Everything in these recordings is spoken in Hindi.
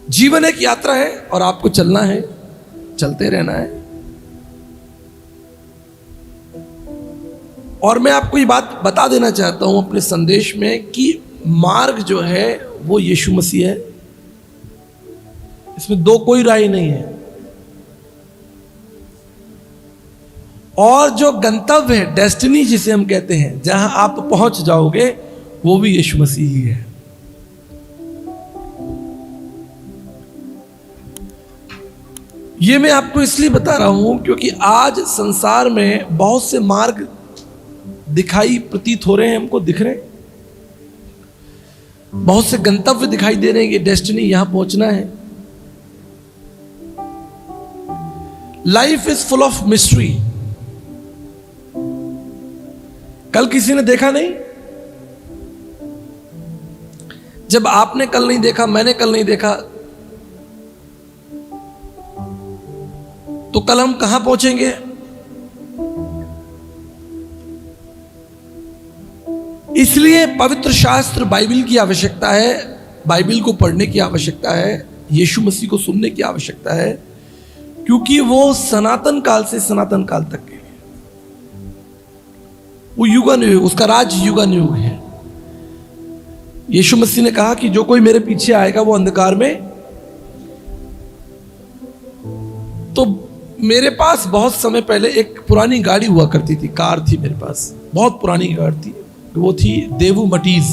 जीवन एक यात्रा है और आपको चलना है, चलते रहना है। और मैं आपको ये बात बता देना चाहता हूं अपने संदेश में कि मार्ग जो है वो यीशु मसीह है, इसमें दो कोई राय नहीं है। और जो गंतव्य है, डेस्टिनी जिसे हम कहते हैं, जहां आप पहुंच जाओगे, वो भी यीशु मसीह ही है। ये मैं आपको इसलिए बता रहा हूं क्योंकि आज संसार में बहुत से मार्ग दिखाई प्रतीत हो रहे हैं, हमको दिख रहे हैं, बहुत से गंतव्य दिखाई दे रहे हैं कि डेस्टिनी यहां पहुंचना है। Life is full of mystery. कल किसी ने देखा नहीं, जब आपने कल नहीं देखा, मैंने कल नहीं देखा, तो कल हम कहां पहुंचेंगे? इसलिए पवित्र शास्त्र बाइबल की आवश्यकता है, बाइबल को पढ़ने की आवश्यकता है, यीशु मसीह को सुनने की आवश्यकता है, क्योंकि वो सनातन काल से सनातन काल तक के लिए, वो युगानुयुग, उसका राज युगानुयुग है। यीशु मसीह ने कहा कि जो कोई मेरे पीछे आएगा वो अंधकार में। तो मेरे पास बहुत समय पहले एक पुरानी गाड़ी हुआ करती थी, कार थी मेरे पास, बहुत पुरानी कार थी, वो थी देवू मटीज।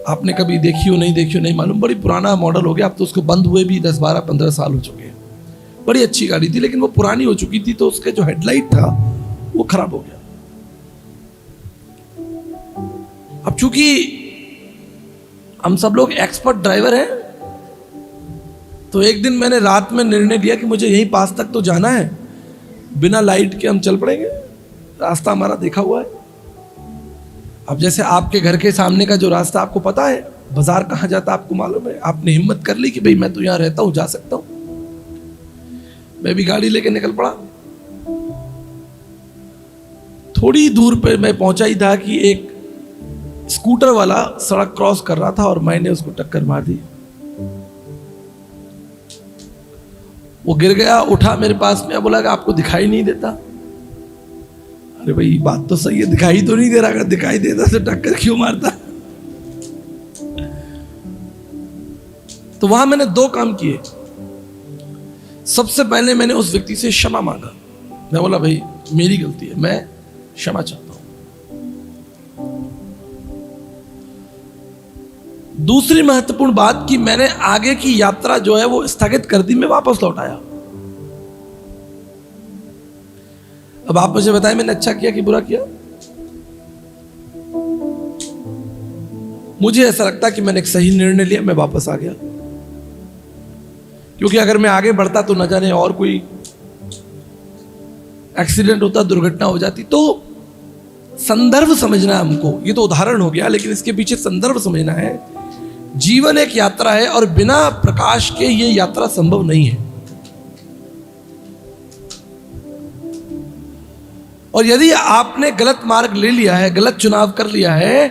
आपने कभी देखी हो नहीं देखी हो नहीं मालूम, बड़ी पुराना मॉडल हो गया, अब तो उसको बंद हुए भी 10, 12, 15 साल हो चुके हैं। बड़ी अच्छी गाड़ी थी, लेकिन वो पुरानी हो चुकी थी, तो उसके जो हेडलाइट था वो खराब हो गया। अब चूंकि हम सब लोग एक्सपर्ट ड्राइवर हैं, तो एक दिन मैंने रात में निर्णय लिया कि मुझे यहीं पास तक तो जाना है, बिना लाइट के हम चल पड़ेंगे, रास्ता हमारा देखा हुआ है। अब जैसे आपके घर के सामने का जो रास्ता आपको पता है, बाजार कहाँ जाता आपको मालूम है, आपने हिम्मत कर ली कि भाई मैं तो यहाँ रहता हूँ, जा सकता हूँ। मैं भी गाड़ी लेके निकल पड़ा। थोड़ी दूर पे मैं पहुंचा ही था कि एक स्कूटर वाला सड़क क्रॉस कर रहा था और मैंने उसको टक्कर मार दी। वो गिर गया, उठा मेरे पास में, बोला कि आपको दिखाई नहीं देता? अरे भाई बात तो सही है, दिखाई तो नहीं दे रहा, अगर दिखाई देता तो टक्कर क्यों मारता? तो वहां मैंने दो काम किए। सबसे पहले मैंने उस व्यक्ति से क्षमा मांगा। मैं बोला भाई मेरी गलती है, मैं क्षमा चाहता हूं। दूसरी महत्वपूर्ण बात कि मैंने आगे की यात्रा जो है वो स्थगित कर दी, मैं वापस लौट आया। अब आप मुझे बताएं मैंने अच्छा किया कि बुरा किया? मुझे ऐसा लगता कि मैंने एक सही निर्णय लिया, मैं वापस आ गया। क्योंकि अगर मैं आगे बढ़ता तो न जाने और कोई एक्सीडेंट होता, दुर्घटना हो जाती। तो संदर्भ समझना है हमको। ये तो उदाहरण हो गया, लेकिन इसके पीछे संदर्भ समझना है। जीवन एक यात्रा है और बिना प्रकाश के ये यात्रा संभव नहीं है। और यदि आपने गलत मार्ग ले लिया है, गलत चुनाव कर लिया है,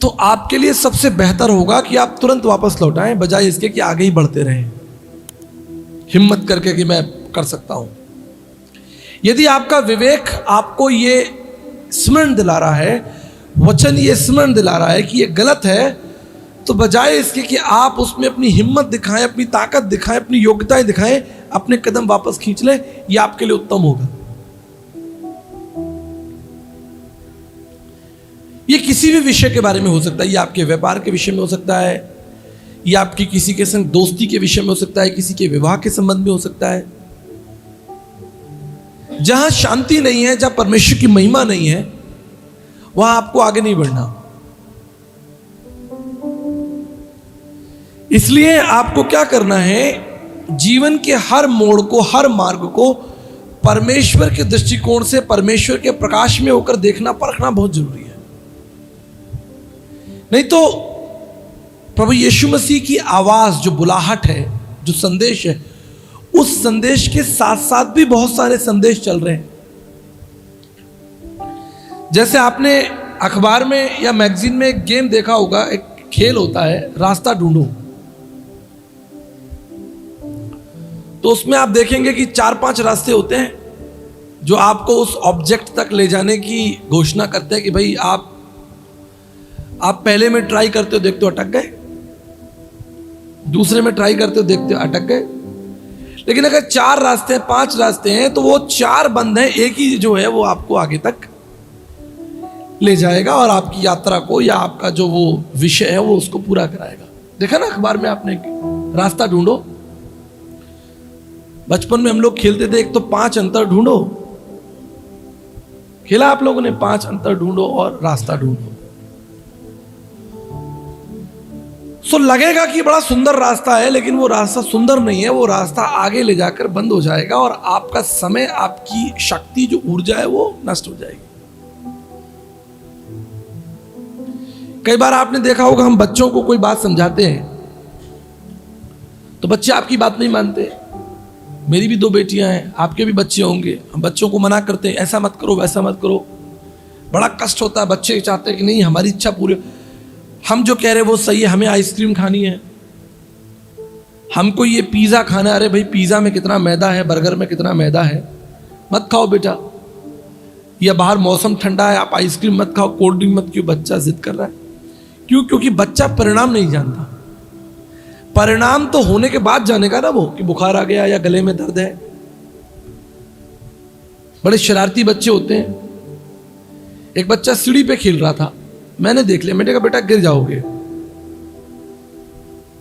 तो आपके लिए सबसे बेहतर होगा कि आप तुरंत वापस लौट आएं, बजाय इसके कि आगे ही बढ़ते रहें हिम्मत करके कि मैं कर सकता हूं। यदि आपका विवेक आपको ये स्मरण दिला रहा है, वचन ये स्मरण दिला रहा है कि ये गलत है, तो बजाय इसके कि आप उसमें अपनी हिम्मत दिखाएं, अपनी ताकत दिखाएं, अपनी योग्यताएं दिखाएं, अपने कदम वापस खींच लें, ये आपके लिए उत्तम होगा। ये किसी भी विषय के बारे में हो सकता है, ये आपके व्यापार के विषय में हो सकता है, ये आपकी किसी के संग दोस्ती के विषय में हो सकता है, किसी के विवाह के संबंध में हो सकता है। जहां शांति नहीं है, जहां परमेश्वर की महिमा नहीं है, वहां आपको आगे नहीं बढ़ना। इसलिए आपको क्या करना है, जीवन के हर मोड़ को, हर मार्ग को परमेश्वर के दृष्टिकोण से, परमेश्वर के प्रकाश में होकर देखना, परखना बहुत जरूरी है। नहीं तो प्रभु यीशु मसीह की आवाज, जो बुलाहट है, जो संदेश है, उस संदेश के साथ साथ भी बहुत सारे संदेश चल रहे हैं। जैसे आपने अखबार में या मैगजीन में एक गेम देखा होगा, एक खेल होता है रास्ता ढूंढो। तो उसमें आप देखेंगे कि 4-5 रास्ते होते हैं जो आपको उस ऑब्जेक्ट तक ले जाने की घोषणा करते हैं कि भाई आप पहले में ट्राई करते हो, देखते हो अटक गए, दूसरे में ट्राई करते हो, देखते हो अटक गए। लेकिन अगर 4 रास्ते 5 रास्ते हैं तो वो 4 बंद हैं, एक ही जो है वो आपको आगे तक ले जाएगा और आपकी यात्रा को या आपका जो वो विषय है वो उसको पूरा कराएगा। देखा ना अखबार में आपने, रास्ता ढूंढो। बचपन में हम लोग खेलते थे, एक तो 5 अंतर ढूंढो, खेला आप लोगों ने, 5 अंतर ढूंढो और रास्ता ढूंढो। सो लगेगा कि बड़ा सुंदर रास्ता है, लेकिन वो रास्ता सुंदर नहीं है, वो रास्ता आगे ले जाकर बंद हो जाएगा और आपका समय, आपकी शक्ति, जो ऊर्जा है वो नष्ट हो जाएगी। कई बार आपने देखा होगा, हम बच्चों को कोई बात समझाते हैं तो बच्चे आपकी बात नहीं मानते। मेरी भी 2 बेटियां हैं, आपके भी बच्चे होंगे। हम बच्चों को मना करते हैं, ऐसा मत करो, वैसा मत करो। बड़ा कष्ट होता है, बच्चे चाहते हैं कि नहीं हमारी इच्छा पूरी, हम जो कह रहे हैं वो सही है, हमें आइसक्रीम खानी है, हमको ये पिज़्ज़ा खाना है। अरे भाई पिज़्ज़ा में कितना मैदा है, बर्गर में कितना मैदा है, मत खाओ बेटा। या बाहर मौसम ठंडा है, आप आइसक्रीम मत खाओ, कोल्ड ड्रिंक मत। क्यों बच्चा जिद कर रहा है? क्यों? क्योंकि बच्चा परिणाम नहीं जानता। परिणाम तो होने के बाद जानेगा ना वो, कि बुखार आ गया या गले में दर्द है। बड़े शरारती बच्चे होते हैं। एक बच्चा सीढ़ी पे खेल रहा था, मैंने देख लिया, मैंने कहा बेटा गिर जाओगे,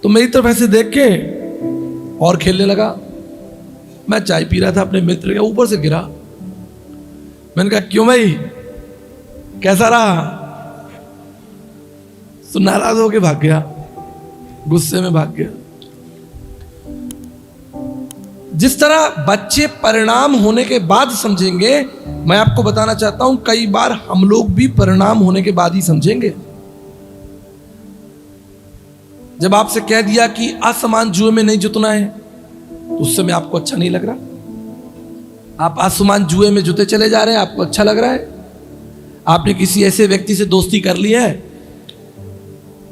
तो मेरी तरफ ऐसे देख के और खेलने लगा। मैं चाय पी रहा था अपने मित्र के, ऊपर से गिरा। मैंने कहा क्यों भाई, कैसा रहा? तो नाराज होके भाग गया, गुस्से में भाग गया। जिस तरह बच्चे परिणाम होने के बाद समझेंगे, मैं आपको बताना चाहता हूं कई बार हम लोग भी परिणाम होने के बाद ही समझेंगे। जब आपसे कह दिया कि आसमान जुए में नहीं जुतना है, तो उस समय आपको अच्छा नहीं लग रहा। आप आसमान जुए में जुते चले जा रहे हैं, आपको अच्छा लग रहा है। आपने किसी ऐसे व्यक्ति से दोस्ती कर ली है,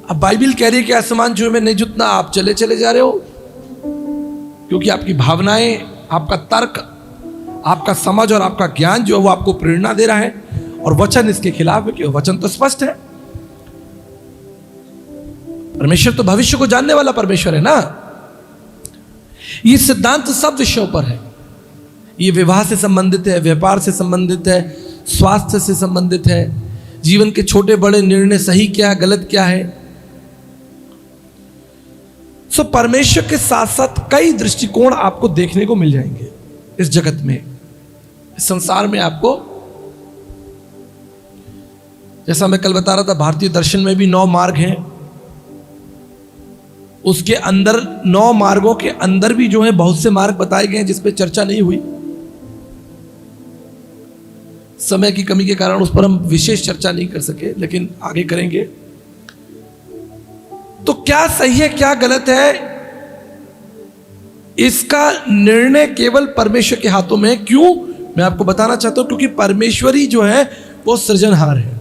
अब बाइबल कह रही है कि आसमान जुए में नहीं जुतना, आप चले जा रहे हो, क्योंकि आपकी भावनाएं, आपका तर्क, आपका समझ और आपका ज्ञान जो है वो आपको प्रेरणा दे रहा है, और वचन इसके खिलाफ है। क्यों? वचन तो स्पष्ट है। परमेश्वर तो भविष्य को जानने वाला परमेश्वर है ना। ये सिद्धांत सब विषयों पर है। ये विवाह से संबंधित है, व्यापार से संबंधित है, स्वास्थ्य से संबंधित है, जीवन के छोटे बड़े निर्णय, सही क्या गलत क्या है। सो परमेश्वर के साथ साथ कई दृष्टिकोण आपको देखने को मिल जाएंगे इस जगत में, इस संसार में। आपको, जैसा मैं कल बता रहा था, भारतीय दर्शन में भी 9 मार्ग हैं। उसके अंदर 9 मार्गों के अंदर भी जो है बहुत से मार्ग बताए गए हैं जिस पे चर्चा नहीं हुई। समय की कमी के कारण उस पर हम विशेष चर्चा नहीं कर सके, लेकिन आगे करेंगे। तो क्या सही है क्या गलत है, इसका निर्णय केवल परमेश्वर के हाथों में है। क्यों? मैं आपको बताना चाहता हूं, क्योंकि परमेश्वर ही जो है वो सृजनहार है।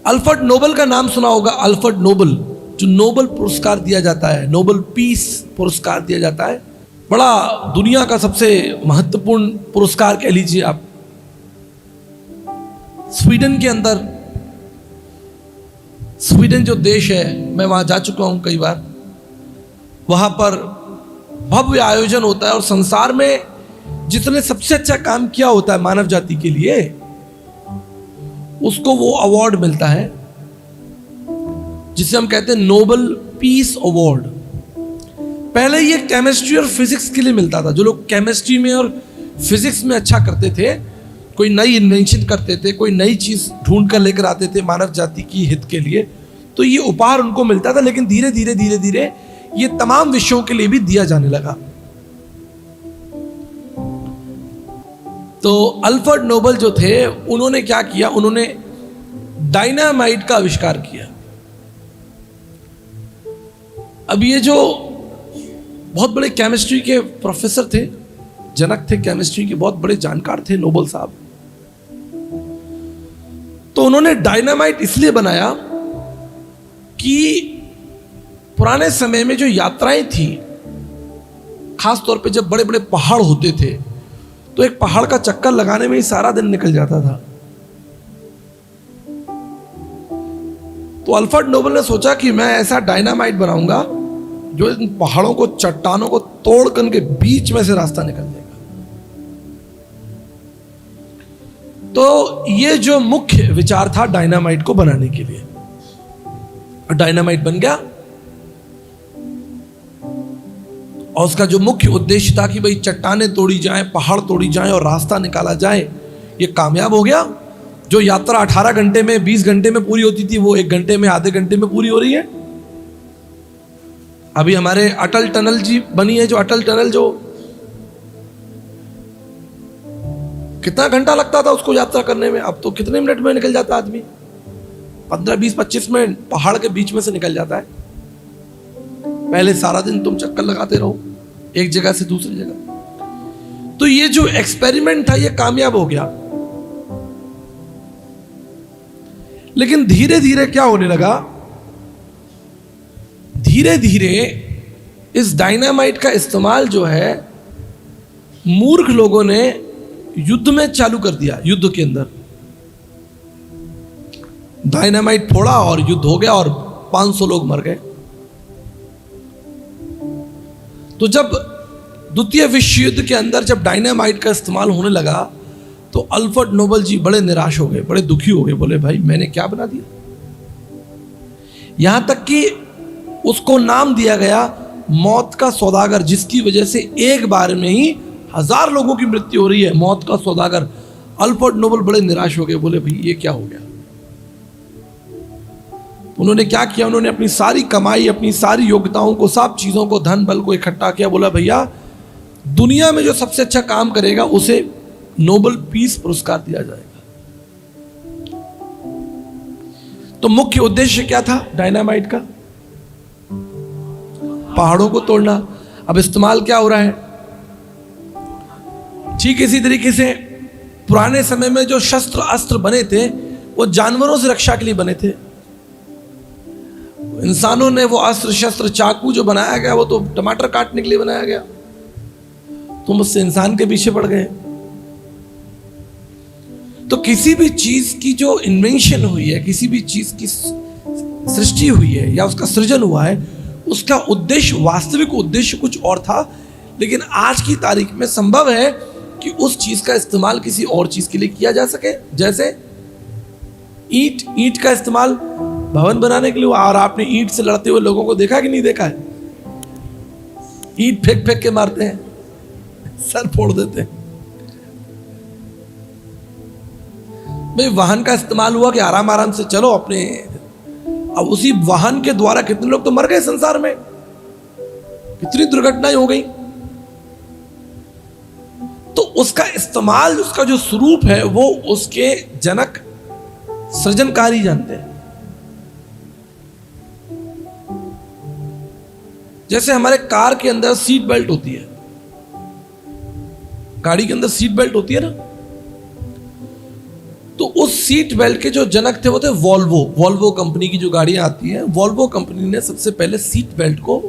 अल्फ्रेड नोबल का नाम सुना होगा। अल्फ्रेड नोबल, जो नोबल पुरस्कार दिया जाता है, नोबल पीस पुरस्कार दिया जाता है, बड़ा दुनिया का सबसे महत्वपूर्ण पुरस्कार कह लीजिए आप। स्वीडन के अंदर, स्वीडन जो देश है, मैं वहां जा चुका हूं कई बार। वहां पर भव्य आयोजन होता है और संसार में जिसने सबसे अच्छा काम किया होता है मानव जाति के लिए, उसको वो अवार्ड मिलता है जिसे हम कहते हैं नोबल पीस अवार्ड। पहले ये केमिस्ट्री और फिजिक्स के लिए मिलता था। जो लोग केमिस्ट्री में और फिजिक्स में अच्छा करते थे, कोई नई इन्वेंशन करते थे, कोई नई चीज ढूंढ कर लेकर आते थे मानव जाति की हित के लिए, तो ये उपहार उनको मिलता था। लेकिन धीरे धीरे ये तमाम विषयों के लिए भी दिया जाने लगा। तो अल्फ्रेड नोबल जो थे, उन्होंने क्या किया, उन्होंने डायनामाइट का आविष्कार किया। अब ये जो बहुत बड़े केमिस्ट्री के प्रोफेसर थे, जनक थे केमिस्ट्री के, बहुत बड़े जानकार थे नोबल साहब। तो उन्होंने डायनामाइट इसलिए बनाया कि पुराने समय में जो यात्राएं थी, खास तौर पे जब बड़े बड़े पहाड़ होते थे, तो एक पहाड़ का चक्कर लगाने में ही सारा दिन निकल जाता था। तो अल्फ्रेड नोबल ने सोचा कि मैं ऐसा डायनामाइट बनाऊंगा जो इन पहाड़ों को, चट्टानों को तोड़ करके बीच में से रास्ता निकल जाएगा। तो ये जो मुख्य विचार था डायनामाइट को बनाने के लिए, डायनामाइट बन गया। और उसका जो मुख्य उद्देश्य था कि भाई चट्टानें तोड़ी जाएं, पहाड़ तोड़ी जाएं और रास्ता निकाला जाए, ये कामयाब हो गया। जो यात्रा 18 घंटे में, 20 घंटे में पूरी होती थी, वो 1 घंटे में, आधे घंटे में पूरी हो रही है। अभी हमारे अटल टनल जी बनी है, जो अटल टनल, जो कितना घंटा लगता था उसको यात्रा करने में, अब तो कितने मिनट में निकल जाता आदमी, 15, 20, 25 मिनट पहाड़ के बीच में से निकल जाता है। पहले सारा दिन तुम चक्कर लगाते रहो एक जगह से दूसरी जगह। तो ये जो एक्सपेरिमेंट था ये कामयाब हो गया। लेकिन धीरे धीरे क्या होने लगा, धीरे धीरे इस डायनामाइट का इस्तेमाल जो है मूर्ख लोगों ने युद्ध में चालू कर दिया। युद्ध के अंदर डायनामाइट फोड़ा और युद्ध हो गया और 500 लोग मर गए। तो जब द्वितीय विश्व युद्ध के अंदर जब डायनामाइट का इस्तेमाल होने लगा तो अल्फ्रेड नोबल जी बड़े निराश हो गए, बड़े दुखी हो गए। बोले भाई मैंने क्या बना दिया। यहां तक कि उसको नाम दिया गया मौत का सौदागर, जिसकी वजह से एक बार में ही 1000 लोगों की मृत्यु हो रही है। मौत का सौदागर। अल्फ्रेड नोबल बड़े निराश हो गए, बोले भाई ये क्या हो गया। उन्होंने क्या किया, उन्होंने अपनी सारी कमाई, अपनी सारी योग्यताओं को, सब चीजों को, धन बल को इकट्ठा किया। बोला भैया दुनिया में जो सबसे अच्छा काम करेगा उसे नोबेल पीस पुरस्कार दिया जाएगा। तो मुख्य उद्देश्य क्या था डायनामाइट का? पहाड़ों को तोड़ना। अब इस्तेमाल क्या हो रहा है? ठीक इसी तरीके से पुराने समय में जो शस्त्र अस्त्र बने थे वो जानवरों से रक्षा के लिए बने थे। इंसानों ने वो अस्त्र शस्त्र, चाकू जो बनाया गया वो तो टमाटर काटने के लिए बनाया गया। तुम उससे इंसान के पीछे पड़ गए। तो किसी भी चीज की जो इन्वेंशन हुई है, किसी भी चीज की सृष्टि हुई है या उसका सृजन हुआ है, उसका उद्देश्य, वास्तविक उद्देश्य कुछ और था। लेकिन आज की तारीख में संभव है कि उस चीज का इस्तेमाल किसी और चीज के लिए किया जा सके। जैसे ईंट का इस्तेमाल भवन बनाने के लिए। और आपने ईंट से लड़ते हुए लोगों को देखा कि नहीं देखा है? ईंट फेंक फेंक के मारते हैं, सर फोड़ देते हैं। भाई वाहन का इस्तेमाल हुआ कि आराम आराम से चलो अपने। अब उसी वाहन के द्वारा कितने लोग तो मर गए संसार में, कितनी दुर्घटनाएं हो गई। तो उसका इस्तेमाल, उसका जो स्वरूप है वो उसके जनक सृजनकारी जानते हैं। जैसे हमारे कार के अंदर सीट बेल्ट होती है, गाड़ी के अंदर सीट बेल्ट होती है ना, तो उस सीट बेल्ट के जो जनक थे वो थे वॉल्वो कंपनी की जो गाड़ियां आती हैं। वॉल्वो कंपनी ने सबसे पहले सीट बेल्ट को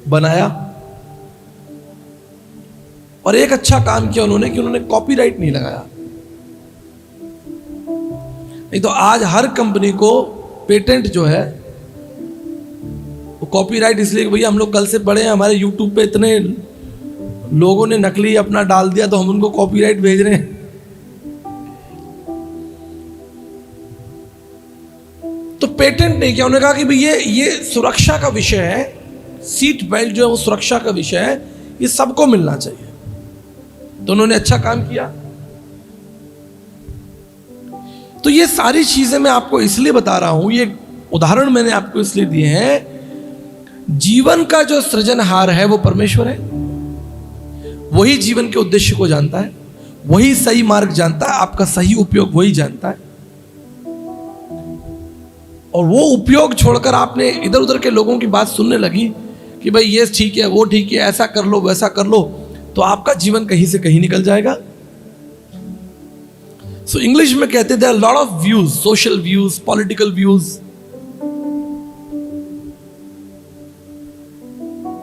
बनाया और एक अच्छा काम किया उन्होंने कि उन्होंने कॉपीराइट नहीं लगाया। नहीं तो आज हर कंपनी को पेटेंट जो है वो कॉपीराइट, इसलिए कि भैया हम लोग कल से पढ़े हैं, हमारे यूट्यूब पे इतने लोगों ने नकली अपना डाल दिया तो हम उनको कॉपीराइट भेज रहे हैं। तो पेटेंट नहीं किया, उन्होंने कहा कि भाई ये सुरक्षा का विषय है, सीट बेल्ट जो है वो सुरक्षा का विषय है, ये सबको मिलना चाहिए। तो उन्होंने अच्छा काम किया। तो ये सारी चीजें मैं आपको इसलिए बता रहा हूं, ये उदाहरण मैंने आपको इसलिए दिए हैं। जीवन का जो सृजनहार है वो परमेश्वर है। वही जीवन के उद्देश्य को जानता है, वही सही मार्ग जानता है, आपका सही उपयोग वही जानता है। और वो उपयोग छोड़कर आपने इधर उधर के लोगों की बात सुनने लगी कि भाई ये ठीक है, वो ठीक है, ऐसा कर लो, वैसा कर लो, तो आपका जीवन कहीं से कहीं निकल जाएगा। सो इंग्लिश में कहते हैं lot of views, social views, political views.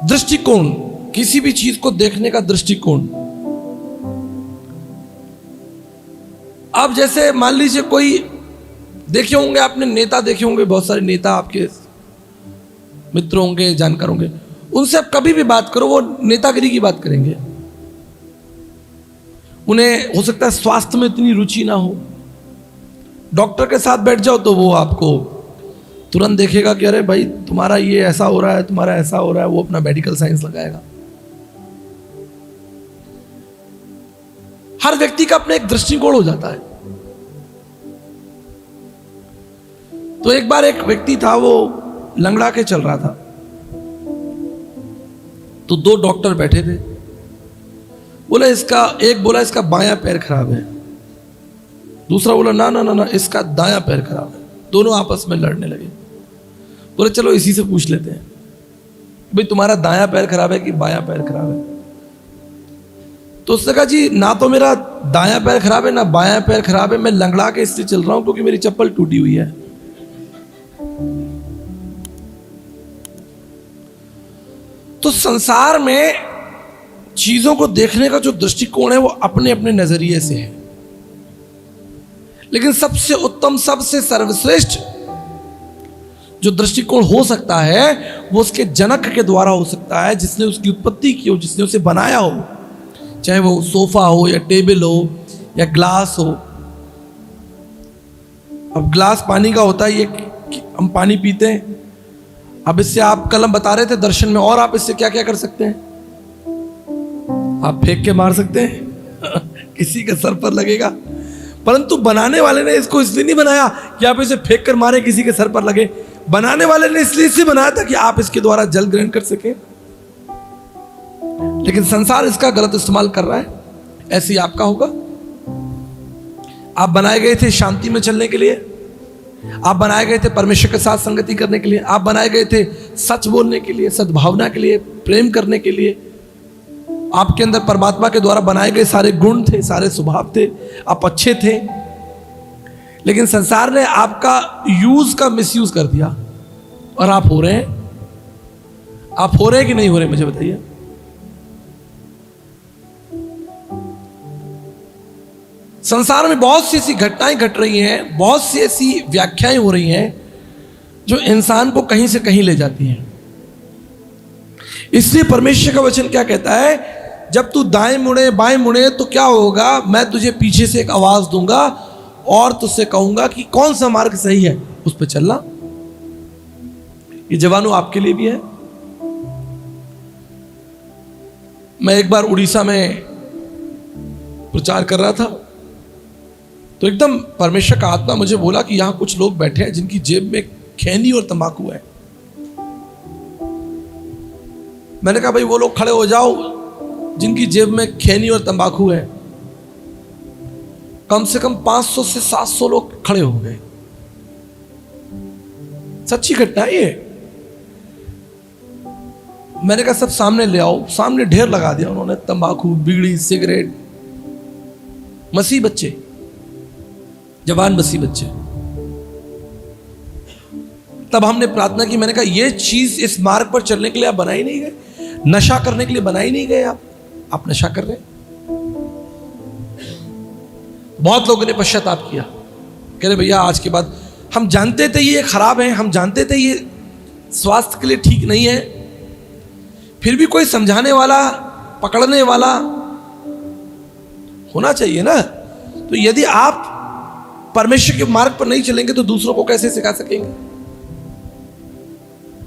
दृष्टिकोण, किसी भी चीज को देखने का दृष्टिकोण। अब जैसे मान लीजिए कोई, देखे होंगे आपने, नेता देखे होंगे, बहुत सारे नेता आपके मित्र होंगे, जानकार होंगे, उनसे आप कभी भी बात करो वो नेतागिरी की बात करेंगे। उन्हें हो सकता है स्वास्थ्य में इतनी रुचि ना हो। डॉक्टर के साथ बैठ जाओ तो वो आपको तुरंत देखेगा कि अरे भाई तुम्हारा ये ऐसा हो रहा है, तुम्हारा ऐसा हो रहा है, वो अपना मेडिकल साइंस लगाएगा। हर व्यक्ति का अपना एक दृष्टिकोण हो जाता है। तो एक बार एक व्यक्ति था, वो लंगड़ा के चल रहा था, तो दो डॉक्टर बैठे थे। बोला एक बोला इसका बायां पैर खराब है, दूसरा बोला ना ना ना ना इसका दायां पैर खराब है। दोनों आपस में लड़ने लगे। बोले चलो इसी से पूछ लेते हैं, भाई तुम्हारा दायां पैर खराब है कि बायां पैर खराब है? तो उसने कहा जी ना तो मेरा दायां पैर खराब है ना बायां पैर खराब है, मैं लंगड़ा के इससे चल रहा हूं क्योंकि मेरी चप्पल टूटी हुई है। तो संसार में चीजों को देखने का जो दृष्टिकोण है वो अपने अपने नजरिए से है, लेकिन सबसे उत्तम, सबसे सर्वश्रेष्ठ जो दृष्टिकोण हो सकता है वो उसके जनक के द्वारा हो सकता है, जिसने उसकी उत्पत्ति की हो, जिसने उसे बनाया हो। चाहे वो सोफा हो या टेबल हो या ग्लास हो। अब ग्लास पानी का होता है, ये हम पानी पीते हैं। अब इससे आप कल हम बता रहे थे दर्शन में, और आप इससे क्या क्या कर सकते हैं? आप फेंक के मार सकते हैं किसी के सर पर लगेगा। परंतु बनाने वाले ने इसको इसलिए नहीं बनाया कि आप इसे फेंक कर मारे किसी के सर पर लगे। बनाने वाले ने इसलिए बनाया था कि आप इसके द्वारा जल ग्रहण कर सके। लेकिन संसार इसका गलत इस्तेमाल कर रहा है। ऐसे ही आपका होगा। आप बनाए गए थे शांति में चलने के लिए, आप बनाए गए थे परमेश्वर के साथ संगति करने के लिए, आप बनाए गए थे सच बोलने के लिए, सद्भावना के लिए, प्रेम करने के लिए। आपके अंदर परमात्मा के द्वारा बनाए गए सारे गुण थे, सारे स्वभाव थे, आप अच्छे थे। लेकिन संसार ने आपका यूज का मिसयूज कर दिया और आप हो रहे हैं। आप हो रहे हैं कि नहीं हो रहे, मुझे बताइए। संसार में बहुत सी ऐसी घटनाएं घट रही हैं, बहुत सी ऐसी व्याख्याएं हो रही हैं जो इंसान को कहीं से कहीं ले जाती हैं। इसलिए परमेश्वर का वचन क्या कहता है, जब तू दाएं मुड़े बाएं मुड़े तो क्या होगा, मैं तुझे पीछे से एक आवाज दूंगा और तुझसे कहूंगा कि कौन सा मार्ग सही है, उस पर चलना। ये जवानों आपके लिए भी है। मैं एक बार उड़ीसा में प्रचार कर रहा था, तो एकदम परमेश्वर का आत्मा मुझे बोला कि यहां कुछ लोग बैठे हैं जिनकी जेब में खैनी और तंबाकू है। मैंने कहा भाई वो लोग खड़े हो जाओ जिनकी जेब में खैनी और तंबाकू है। कम से कम 500 से 700 लोग खड़े हो गए। सच्ची घटना है ये। मैंने कहा सब सामने ले आओ। सामने ढेर लगा दिया उन्होंने, तंबाकू, बीड़ी, सिगरेट। मसीह बच्चे, जवान मसीह बच्चे। तब हमने प्रार्थना की। मैंने कहा ये चीज इस मार्ग पर चलने के लिए आप बनाई नहीं गए, नशा करने के लिए बनाई नहीं गए। आप नशा कर रहे हैं। बहुत लोगों ने पश्चाताप किया, कह रहे भैया आज के बाद हम जानते थे ये खराब है, हम जानते थे ये स्वास्थ्य के लिए ठीक नहीं है, फिर भी कोई समझाने वाला, पकड़ने वाला होना चाहिए ना। तो यदि आप परमेश्वर के मार्ग पर नहीं चलेंगे तो दूसरों को कैसे सिखा सकेंगे?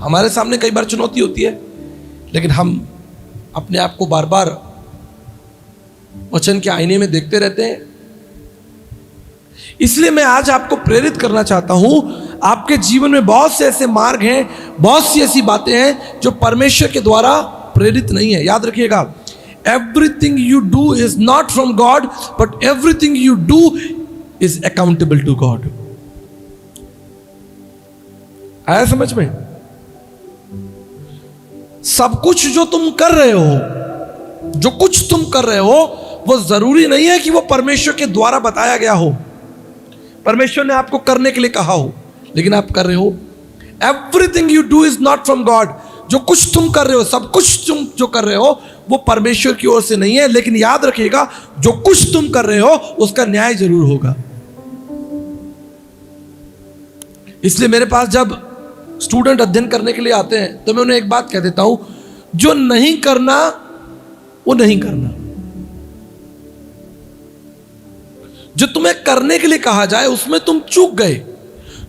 हमारे सामने कई बार चुनौती होती है, लेकिन हम अपने आप को बार बार वचन के आईने में देखते रहते हैं। इसलिए मैं आज आपको प्रेरित करना चाहता हूं। आपके जीवन में बहुत से ऐसे मार्ग हैं, बहुत सी ऐसी बातें हैं जो परमेश्वर के द्वारा प्रेरित नहीं है। याद रखिएगा, everything you do is not from God, but everything you do is accountable to God. आया समझ में? सब कुछ जो तुम कर रहे हो, जो कुछ तुम कर रहे हो, वो जरूरी नहीं है कि वो परमेश्वर के द्वारा बताया गया हो। परमेश्वर ने आपको करने के लिए कहा हो, लेकिन आप कर रहे हो। Everything you do is not from God. जो कुछ तुम कर रहे हो, सब कुछ तुम जो कर रहे हो वो परमेश्वर की ओर से नहीं है। लेकिन याद रखिएगा, जो कुछ तुम कर रहे हो उसका न्याय जरूर होगा। इसलिए मेरे पास जब स्टूडेंट अध्ययन करने के लिए आते हैं तो मैं उन्हें एक बात कह देता हूं, जो नहीं करना वो नहीं करना। जो तुम्हें करने के लिए कहा जाए उसमें तुम चूक गए,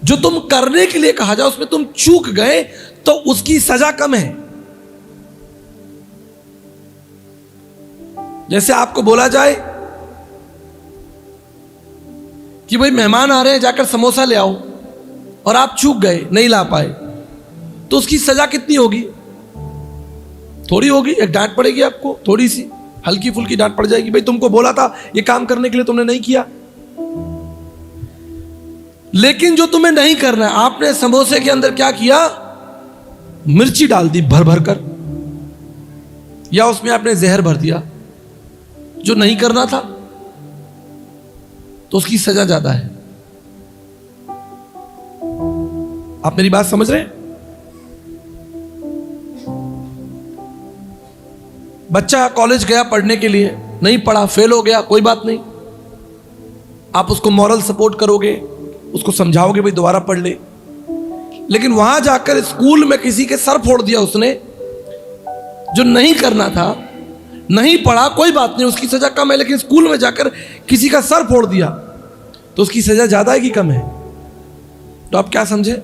जो तुम करने के लिए कहा जाए उसमें तुम चूक गए, तो उसकी सजा कम है। जैसे आपको बोला जाए कि भाई मेहमान आ रहे हैं, जाकर समोसा ले आओ, और आप चूक गए, नहीं ला पाए, तो उसकी सजा कितनी होगी? थोड़ी होगी, एक डांट पड़ेगी आपको, थोड़ी सी हल्की फुल्की डांट पड़ जाएगी, भाई तुमको बोला था ये काम करने के लिए, तुमने नहीं किया। लेकिन जो तुम्हें नहीं करना है, आपने समोसे के अंदर क्या किया? मिर्ची डाल दी भर भर कर, या उसमें आपने जहर भर दिया। जो नहीं करना था तो उसकी सजा ज्यादा है। आप मेरी बात समझ रहे हैं? बच्चा कॉलेज गया पढ़ने के लिए, नहीं पढ़ा, फेल हो गया, कोई बात नहीं, आप उसको मॉरल सपोर्ट करोगे, उसको समझाओगे भाई दोबारा पढ़ ले। लेकिन वहां जाकर स्कूल में किसी के सर फोड़ दिया उसने, जो नहीं करना था, नहीं पढ़ा, कोई बात नहीं, उसकी सजा कम है। लेकिन स्कूल में जाकर किसी का सर फोड़ दिया तो उसकी सजा ज्यादा है कि कम है? तो आप क्या समझे?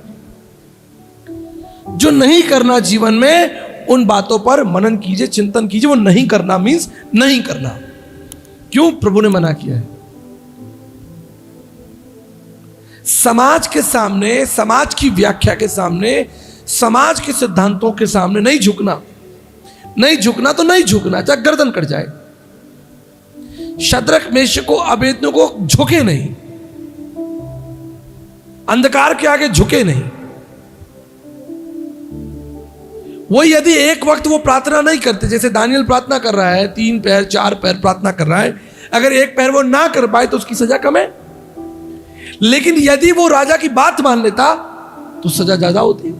जो नहीं करना जीवन में, उन बातों पर मनन कीजिए, चिंतन कीजिए। वो नहीं करना मीन्स नहीं करना। क्यों प्रभु ने मना किया है? समाज के सामने, समाज की व्याख्या के सामने, समाज के सिद्धांतों के सामने नहीं झुकना। नहीं झुकना तो नहीं झुकना, चाहे गर्दन कट जाए। शद्रक, मेशक को, अबेदनगो को झुके नहीं, अंधकार के आगे झुके नहीं। वो यदि एक वक्त वो प्रार्थना नहीं करते, जैसे दानियल प्रार्थना कर रहा है, 3 पैर 4 पैर प्रार्थना कर रहा है, अगर एक पैर वो ना कर पाए तो उसकी सजा कम है। लेकिन यदि वो राजा की बात मान लेता तो सजा ज्यादा होती।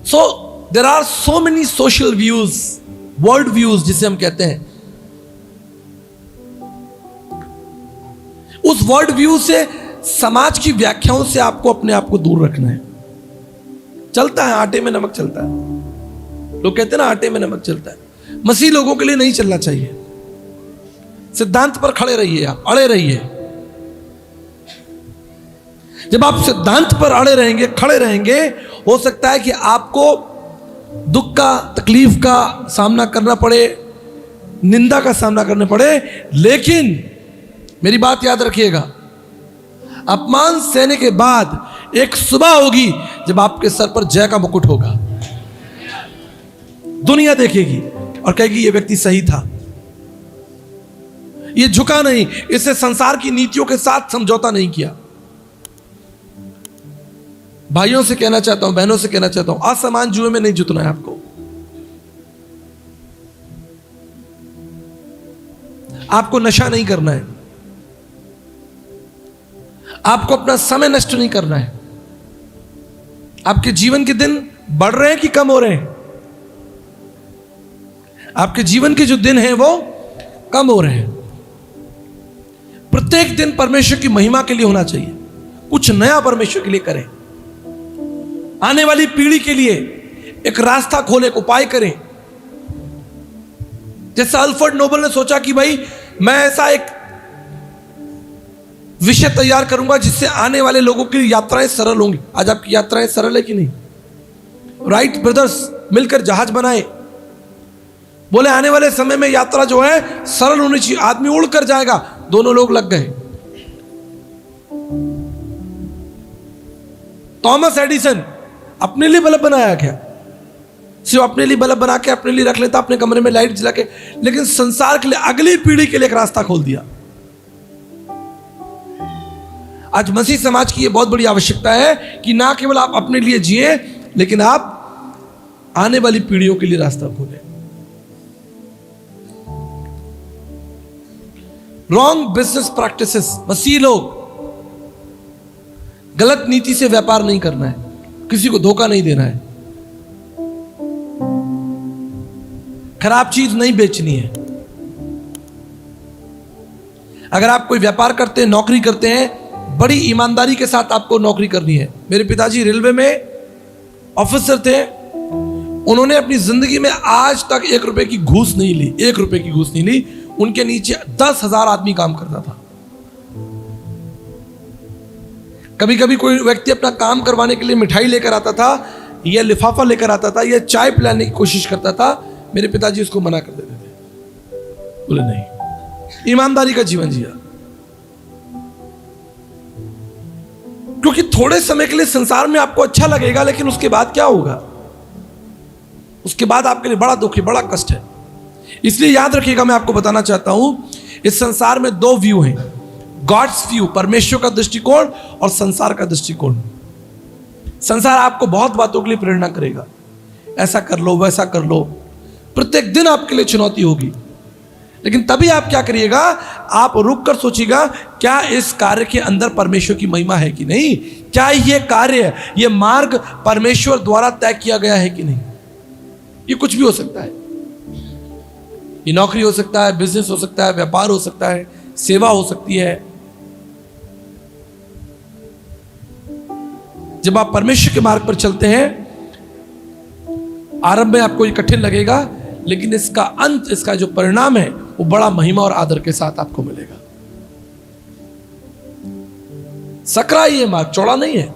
So there are so many social views, world views जिसे हम कहते हैं। उस वर्ल्ड व्यू से, समाज की व्याख्याओं से आपको अपने आप को दूर रखना है। चलता है, आटे में नमक चलता है। लोग कहते हैं ना आटे में नमक चलता है। मसीह लोगों के लिए नहीं चलना चाहिए। सिद्धांत पर खड़े रहिए, आप अड़े रहिए। जब आप सिद्धांत पर अड़े रहेंगे, खड़े रहेंगे, हो सकता है कि आपको दुख का, तकलीफ का सामना करना पड़े, निंदा का सामना करना पड़े। लेकिन मेरी बात याद रखिएगा, अपमान सहने के बाद एक सुबह होगी जब आपके सर पर जय का मुकुट होगा। दुनिया देखेगी और कहेगी ये व्यक्ति सही था, ये झुका नहीं, इससे संसार की नीतियों के साथ समझौता नहीं किया। भाइयों से कहना चाहता हूं, बहनों से कहना चाहता हूं, असमान जुए में नहीं जुटना है आपको। आपको नशा नहीं करना है, आपको अपना समय नष्ट नहीं करना है। आपके जीवन के दिन बढ़ रहे हैं कि कम हो रहे हैं? आपके जीवन के जो दिन हैं वो कम हो रहे हैं। प्रत्येक दिन परमेश्वर की महिमा के लिए होना चाहिए। कुछ नया परमेश्वर के लिए करें, आने वाली पीढ़ी के लिए एक रास्ता खोले, एक उपाय करें। जैसे अल्फ्रेड नोबल ने सोचा कि भाई मैं ऐसा एक विषय तैयार करूंगा जिससे आने वाले लोगों की यात्राएं सरल होंगी। आज आपकी यात्राएं सरल है कि नहीं? राइट ब्रदर्स मिलकर जहाज बनाए, बोले आने वाले समय में यात्रा जो है सरल होनी चाहिए, आदमी उड़कर जाएगा। दोनों लोग लग गए। थॉमस एडिसन अपने लिए बल्ब बनाया क्या? सिर्फ अपने लिए बल्ब बना के अपने लिए रख लेता अपने कमरे में लाइट जला के, लेकिन संसार के लिए, अगली पीढ़ी के लिए एक रास्ता खोल दिया। आज मसीह समाज की यह बहुत बड़ी आवश्यकता है कि ना केवल आप अपने लिए जिए, लेकिन आप आने वाली पीढ़ियों के लिए रास्ता खोलें। रॉन्ग बिजनेस प्रैक्टिसेस, मसीह लोग, गलत नीति से व्यापार नहीं करना है, किसी को धोखा नहीं देना है, खराब चीज नहीं बेचनी है। अगर आप कोई व्यापार करते हैं, नौकरी करते हैं, बड़ी ईमानदारी के साथ आपको नौकरी करनी है। मेरे पिताजी रेलवे में ऑफिसर थे, उन्होंने अपनी जिंदगी में आज तक 1 रुपए की घूस नहीं ली, 1 रुपए की घूस नहीं ली। उनके नीचे 10,000 आदमी काम करता था। कभी कभी कोई व्यक्ति अपना काम करवाने के लिए मिठाई लेकर आता था, या लिफाफा लेकर आता था, या चाय पिलाने की कोशिश करता था, मेरे पिताजी उसको मना कर देते थे, बोले नहीं, ईमानदारी का जीवन जिया। क्योंकि थोड़े समय के लिए संसार में आपको अच्छा लगेगा, लेकिन उसके बाद क्या होगा? उसके बाद आपके लिए बड़ा दुख है, बड़ा कष्ट है। इसलिए याद रखिएगा, मैं आपको बताना चाहता हूं, इस संसार में 2 व्यू हैं, गॉड्स व्यू, परमेश्वर का दृष्टिकोण, और संसार का दृष्टिकोण। संसार आपको बहुत बातों के लिए प्रेरणा करेगा, ऐसा कर लो, वैसा कर लो, प्रत्येक दिन आपके लिए चुनौती होगी। लेकिन तभी आप क्या करिएगा? आप रुक कर सोचिएगा, क्या इस कार्य के अंदर परमेश्वर की महिमा है कि नहीं? क्या ये कार्य, ये मार्ग परमेश्वर द्वारा तय किया गया है कि नहीं? ये कुछ भी हो सकता है, ये नौकरी हो सकता है, बिजनेस हो सकता है, व्यापार हो सकता है, सेवा हो सकती है। जब आप परमेश्वर के मार्ग पर चलते हैं, आरंभ में आपको ये कठिन लगेगा, लेकिन इसका अंत, इसका जो परिणाम है, वो बड़ा महिमा और आदर के साथ आपको मिलेगा। सकरा ये मार्ग, चौड़ा नहीं है।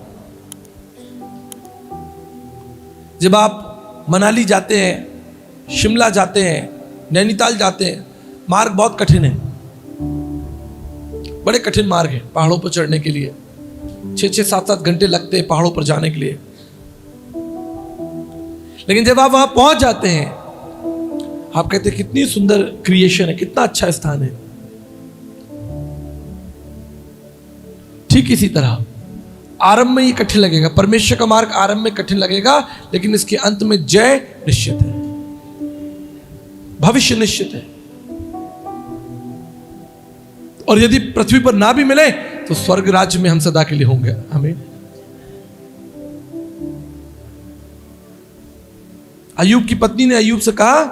जब आप मनाली जाते हैं, शिमला जाते हैं, नैनीताल जाते हैं, मार्ग बहुत कठिन है, बड़े कठिन मार्ग है पहाड़ों पर चढ़ने के लिए। 6-6, 7-7 घंटे लगते हैं पहाड़ों पर जाने के लिए। लेकिन जब आप वहां पहुंच जाते हैं, आप कहते हैं कितनी सुंदर क्रिएशन है, कितना अच्छा स्थान है। ठीक इसी तरह आरंभ में ये कठिन लगेगा, परमेश्वर का मार्ग आरंभ में कठिन लगेगा, लेकिन इसके अंत में जय निश्चित है, भविष्य निश्चित है। और यदि पृथ्वी पर ना भी मिले तो स्वर्ग राज्य में हम सदा के लिए होंगे। हमें अय्यूब की पत्नी ने अय्यूब से कहा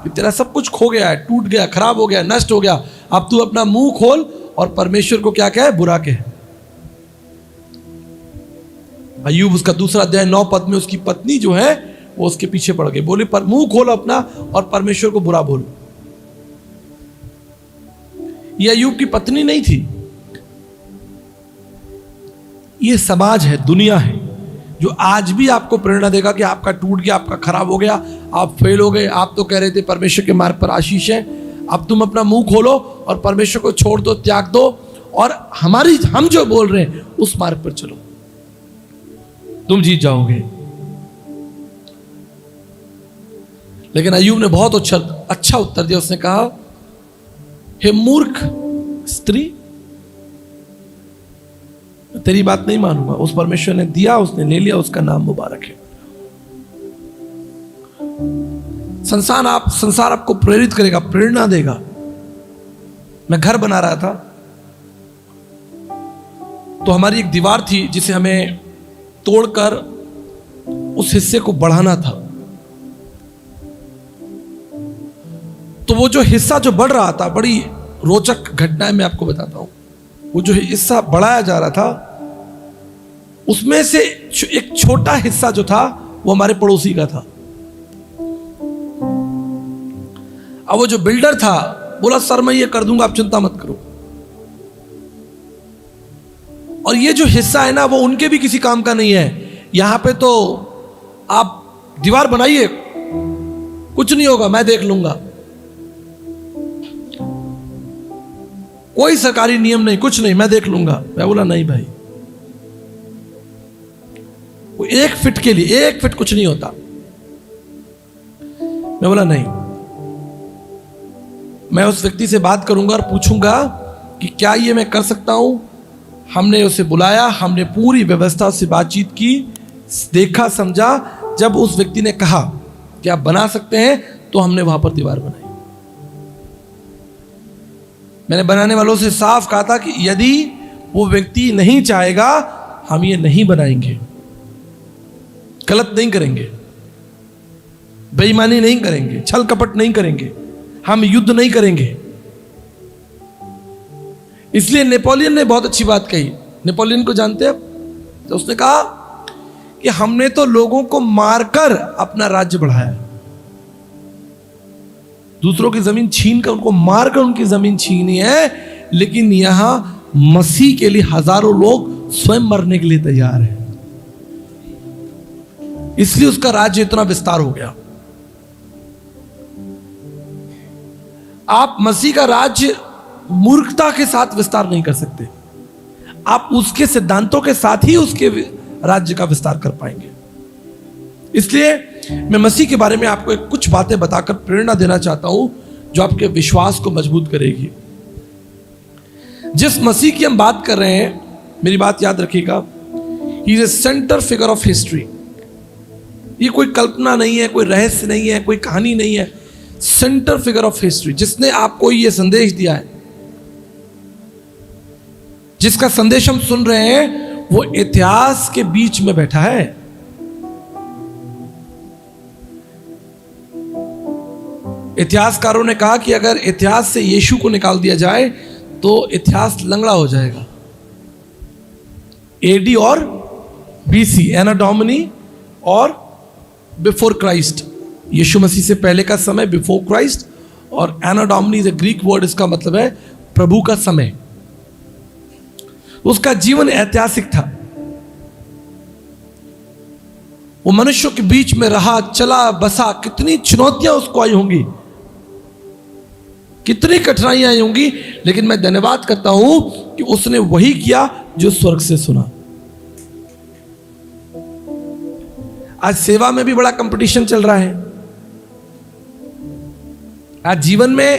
कि तेरा सब कुछ खो गया है, टूट गया, खराब हो गया, नष्ट हो गया, अब तू अपना मुंह खोल और परमेश्वर को क्या कहे? बुरा कहे। अय्यूब उसका 2 अध्याय 9 पद में उसकी पत्नी जो है वो उसके पीछे पड़ गई, बोले पर मुंह खोल अपना और परमेश्वर को बुरा बोल। ये अय्यूब की पत्नी नहीं थी, ये समाज है, दुनिया है, जो आज भी आपको प्रेरणा देगा कि आपका टूट गया, आपका खराब हो गया, आप फेल हो गए, आप तो कह रहे थे परमेश्वर के मार्ग पर आशीष है, अब तुम अपना मुंह खोलो और परमेश्वर को छोड़ दो, त्याग दो, और हम जो बोल रहे हैं उस मार्ग पर चलो, तुम जीत जाओगे। लेकिन अय्यूब ने बहुत अच्छा उत्तर दिया। उसने कहा, हे मूर्ख स्त्री, तेरी बात नहीं मानूंगा। उस परमेश्वर ने दिया, उसने ले लिया, उसका नाम मुबारक है। संसार आपको प्रेरित करेगा, प्रेरणा देगा। मैं घर बना रहा था तो हमारी एक दीवार थी जिसे हमें तोड़कर उस हिस्से को बढ़ाना था। तो वो जो हिस्सा जो बढ़ रहा था, बड़ी रोचक घटनाएं मैं आपको बताता हूं। वो जो हिस्सा बढ़ाया जा रहा था, उसमें से एक छोटा हिस्सा जो था वो हमारे पड़ोसी का था। अब वो जो बिल्डर था बोला, सर मैं ये कर दूंगा, आप चिंता मत करो। और ये जो हिस्सा है ना, वो उनके भी किसी काम का नहीं है। यहां पे तो आप दीवार बनाइए, कुछ नहीं होगा, मैं देख लूंगा, कोई सरकारी नियम नहीं, कुछ नहीं, मैं देख लूंगा। मैं बोला नहीं भाई, वो 1 फीट के लिए 1 फीट कुछ नहीं होता। मैं बोला नहीं, मैं उस व्यक्ति से बात करूंगा और पूछूंगा कि क्या ये मैं कर सकता हूं। हमने उसे बुलाया, हमने पूरी व्यवस्था से बातचीत की, देखा, समझा। जब उस व्यक्ति ने कहा कि आप बना सकते हैं, तो हमने वहां पर दीवार बनाई। मैंने बनाने वालों से साफ कहा था कि यदि वो व्यक्ति नहीं चाहेगा, हम ये नहीं बनाएंगे, गलत नहीं करेंगे, बेईमानी नहीं करेंगे, छल कपट नहीं करेंगे, हम युद्ध नहीं करेंगे। इसलिए नेपोलियन ने बहुत अच्छी बात कही। नेपोलियन को जानते हैं? तो उसने कहा कि हमने तो लोगों को मारकर अपना राज्य बढ़ाया, दूसरों की जमीन छीन कर, उनको मारकर उनकी जमीन छीनी है, लेकिन यहां मसीह के लिए हजारों लोग स्वयं मरने के लिए तैयार हैं। इसलिए उसका राज्य इतना विस्तार हो गया। आप मसीह का राज्य मूर्खता के साथ विस्तार नहीं कर सकते, आप उसके सिद्धांतों के साथ ही उसके राज्य का विस्तार कर पाएंगे। इसलिए मैं मसीह के बारे में आपको कुछ बातें बताकर प्रेरणा देना चाहता हूं जो आपके विश्वास को मजबूत करेगी। जिस मसीह की हम बात कर रहे हैं, मेरी बात याद रखिएगा, he is a centre figure of history. ये कोई कल्पना नहीं है, कोई रहस्य नहीं है, कोई कहानी नहीं है, सेंटर फिगर ऑफ हिस्ट्री। जिसने आपको ये संदेश दिया है, जिसका संदेश हम सुन रहे हैं, वो इतिहास के बीच में बैठा है। इतिहासकारों ने कहा कि अगर इतिहास से यीशु को निकाल दिया जाए तो इतिहास लंगड़ा हो जाएगा। एडी और बीसी, एना डोमिनी और बिफोर क्राइस्ट, यीशु मसीह से पहले का समय बिफोर क्राइस्ट, और anno Domini is a Greek word, इसका मतलब है प्रभु का समय। उसका जीवन ऐतिहासिक था। वो मनुष्यों के बीच में रहा, चला, बसा, कितनी चुनौतियां उसको आई होंगी, कितनी कठिनाइयां आई होंगी, लेकिन मैं धन्यवाद करता हूं कि उसने वही किया जो स्वर्ग से सुना। आज सेवा में भी बड़ा कंपटीशन चल रहा है, आज जीवन में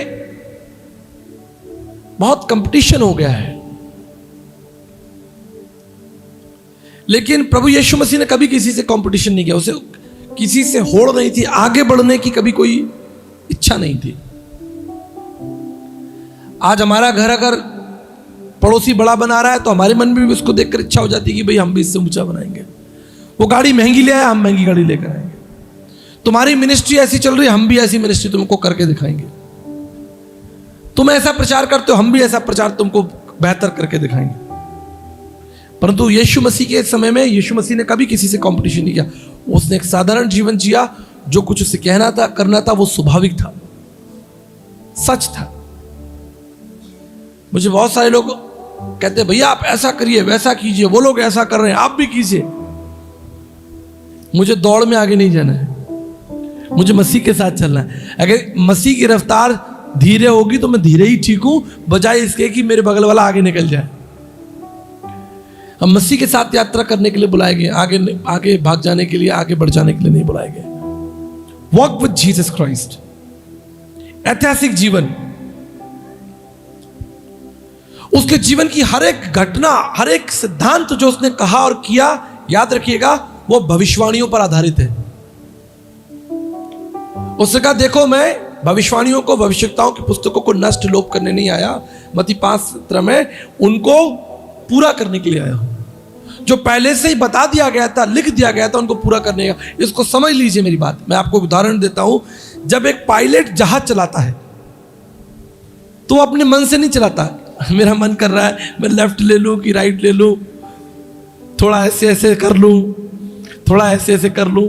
बहुत कंपटीशन हो गया है, लेकिन प्रभु यीशु मसीह ने कभी किसी से कंपटीशन नहीं किया। उसे किसी से होड़ नहीं थी, आगे बढ़ने की कभी कोई इच्छा नहीं थी। आज हमारा घर अगर पड़ोसी बड़ा बना रहा है तो हमारे मन में भी उसको देखकर इच्छा हो जाती है कि भाई हम भी इससे ऊंचा बनाएंगे। वो गाड़ी महंगी ले आया, हम महंगी गाड़ी लेकर आएंगे। तुम्हारी मिनिस्ट्री ऐसी चल रही है, हम भी ऐसी मिनिस्ट्री तुमको करके दिखाएंगे। तुम ऐसा प्रचार करते हो, हम भी ऐसा प्रचार तुमको बेहतर करके दिखाएंगे। परंतु यीशु मसीह के समय में यीशु मसीह ने कभी किसी से कंपटीशन नहीं किया। उसने एक साधारण जीवन जिया, जो कुछ उसे कहना था, करना था, वो स्वाभाविक था, सच था। मुझे बहुत सारे लोग कहते हैं, भैया आप ऐसा करिए, वैसा कीजिए, वो लोग ऐसा कर रहे हैं, आप भी कीजिए। मुझे दौड़ में आगे नहीं जाना है, मुझे मसीह के साथ चलना है। अगर मसीह की रफ्तार धीरे होगी तो मैं धीरे ही ठीक हूं, बजाय इसके कि मेरे बगल वाला आगे निकल जाए। हम मसीह के साथ यात्रा करने के लिए बुलाए गए, आगे भाग जाने के लिए, आगे बढ़ जाने के लिए नहीं बुलाए गए। Walk with Jesus Christ. ऐतिहासिक जीवन, उसके जीवन की हर एक घटना, हर एक सिद्धांत जो उसने कहा और किया, याद रखिएगा, वो भविष्यवाणियों पर आधारित है। उसने कहा, देखो मैं भविष्यवाणियों को, भविष्यवक्ताओं की पुस्तकों को नष्ट लोप करने नहीं आया, मत्ती 5:17 में, उनको पूरा करने के लिए आया हूं। जो पहले से ही बता दिया गया था, लिख दिया गया था, उनको पूरा करने का। इसको समझ लीजिए मेरी बात। मैं आपको उदाहरण देता हूं। जब एक पायलट जहाज चलाता है तो अपने मन से नहीं चलाता, मेरा मन कर रहा है मैं लेफ्ट ले लूं कि राइट ले लूं, थोड़ा ऐसे ऐसे कर लूं, थोड़ा ऐसे ऐसे कर लूं।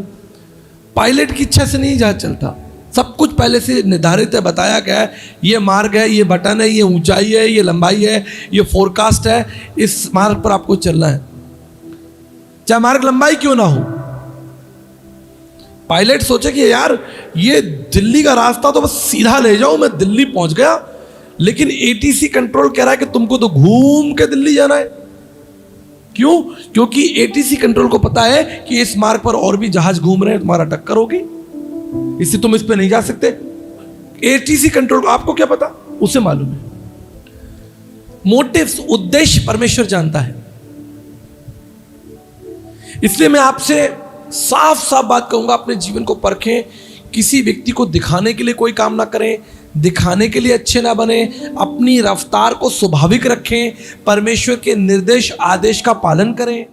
पायलट की इच्छा से नहीं जहाज चलता। सब कुछ पहले से निर्धारित है, बताया गया है, ये मार्ग है, ये बटन है, ये ऊंचाई है, ये लंबाई है, ये फोरकास्ट है, इस मार्ग पर आपको चलना है, चाहे मार्ग लंबाई क्यों ना हो। पायलट सोचे कि यार ये दिल्ली का रास्ता तो बस सीधा ले जाऊं, मैं दिल्ली पहुंच गया, लेकिन एटीसी कंट्रोल कह रहा है कि तुमको तो घूम के दिल्ली जाना है। क्यों? क्योंकि एटीसी कंट्रोल को पता है कि इस मार्ग पर और भी जहाज घूम रहे हैं, तुम्हारा टक्कर होगी, इससे तुम इस पे नहीं जा सकते। एटीसी कंट्रोल को आपको क्या पता, उसे मालूम है। मोटिव्स, उद्देश्य परमेश्वर जानता है। इसलिए मैं आपसे साफ साफ बात कहूंगा, अपने जीवन को परखें। किसी व्यक्ति को दिखाने के लिए कोई काम ना करें, दिखाने के लिए अच्छे ना बने, अपनी रफ्तार को स्वाभाविक रखें, परमेश्वर के निर्देश आदेश का पालन करें।